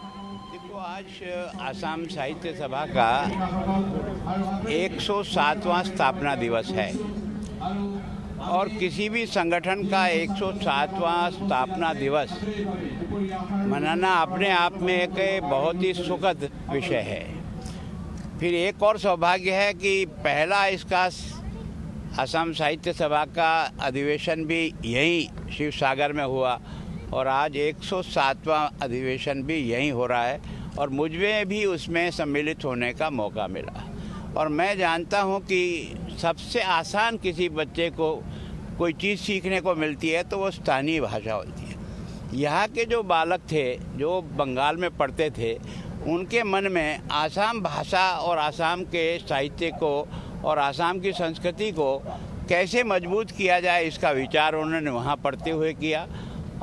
देखो, आज आसाम साहित्य सभा का 107वां स्थापना दिवस है और किसी भी संगठन का 107वां स्थापना दिवस मनाना अपने आप में एक बहुत ही सुखद विषय है। फिर एक और सौभाग्य है कि पहला इसका असम साहित्य सभा का अधिवेशन भी यहीं शिव सागर में हुआ और आज 107वां अधिवेशन भी यहीं हो रहा है और मुझे भी उसमें सम्मिलित होने का मौका मिला। और मैं जानता हूं कि सबसे आसान किसी बच्चे को कोई चीज़ सीखने को मिलती है तो वो स्थानीय भाषा होती है। यहाँ के जो बालक थे जो बंगाल में पढ़ते थे, उनके मन में आसाम भाषा और आसाम के साहित्य को और आसाम की संस्कृति को कैसे मजबूत किया जाए, इसका विचार उन्होंने वहाँ पढ़ते हुए किया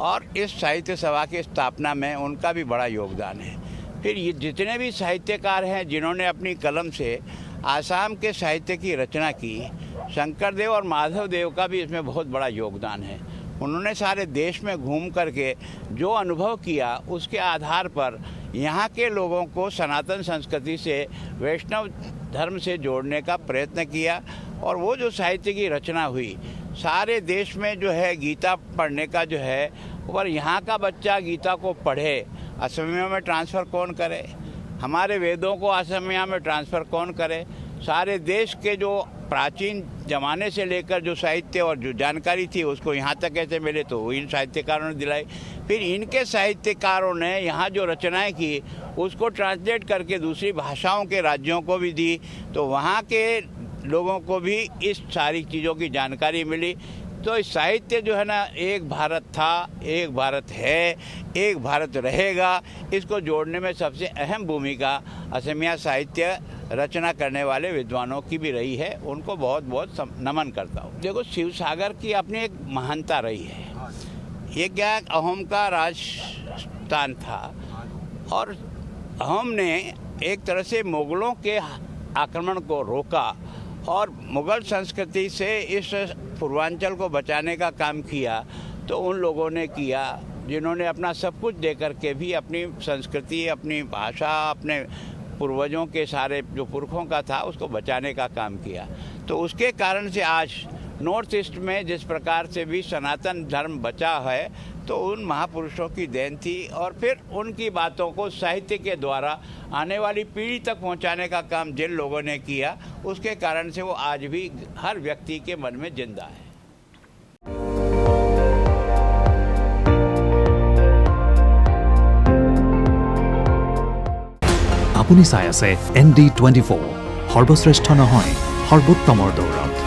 और इस साहित्य सभा की स्थापना में उनका भी बड़ा योगदान है। फिर ये जितने भी साहित्यकार हैं जिन्होंने अपनी कलम से आसाम के साहित्य की रचना की, शंकर देव और माधव देव का भी इसमें बहुत बड़ा योगदान है। उन्होंने सारे देश में घूम करके जो अनुभव किया उसके आधार पर यहाँ के लोगों को सनातन संस्कृति से, वैष्णव धर्म से जोड़ने का प्रयत्न किया और वो जो साहित्य की रचना हुई, सारे देश में जो है गीता पढ़ने का जो है, और यहाँ का बच्चा गीता को पढ़े, असमिया में ट्रांसफ़र कौन करे, हमारे वेदों को असमिया में ट्रांसफ़र कौन करे, सारे देश के जो प्राचीन ज़माने से लेकर जो साहित्य और जो जानकारी थी उसको यहाँ तक कैसे मिले, तो वो इन साहित्यकारों ने दिलाई। फिर इनके साहित्यकारों ने यहाँ जो रचनाएं की उसको ट्रांसलेट करके दूसरी भाषाओं के राज्यों को भी दी, तो वहाँ के लोगों को भी इस सारी चीज़ों की जानकारी मिली। तो इस साहित्य जो है ना, एक भारत था, एक भारत है, एक भारत रहेगा, इसको जोड़ने में सबसे अहम भूमिका असमिया साहित्य रचना करने वाले विद्वानों की भी रही है। उनको बहुत बहुत नमन करता हूँ। देखो, शिव सागर की अपनी एक महानता रही है। ये क्या, अहोम का राजस्थान था और अहोम ने एक तरह से मुग़लों के आक्रमण को रोका और मुग़ल संस्कृति से इस पूर्वांचल को बचाने का काम किया। तो उन लोगों ने किया जिन्होंने अपना सब कुछ दे करके भी अपनी संस्कृति, अपनी भाषा, अपने पूर्वजों के सारे जो पुरखों का था उसको बचाने का काम किया। तो उसके कारण से आज नॉर्थ ईस्ट में जिस प्रकार से भी सनातन धर्म बचा है, तो उन महापुरुषों की देन थी और फिर उनकी बातों को साहित्य के द्वारा आने वाली पीढ़ी तक पहुंचाने का काम जिन लोगों ने किया, उसके कारण से वो आज भी हर व्यक्ति के मन में जिंदा है। আপুনি চাই আছে ND24 সৰ্বশ্ৰেষ্ঠ নহয় সৰ্বোত্তমৰ দৌৰত।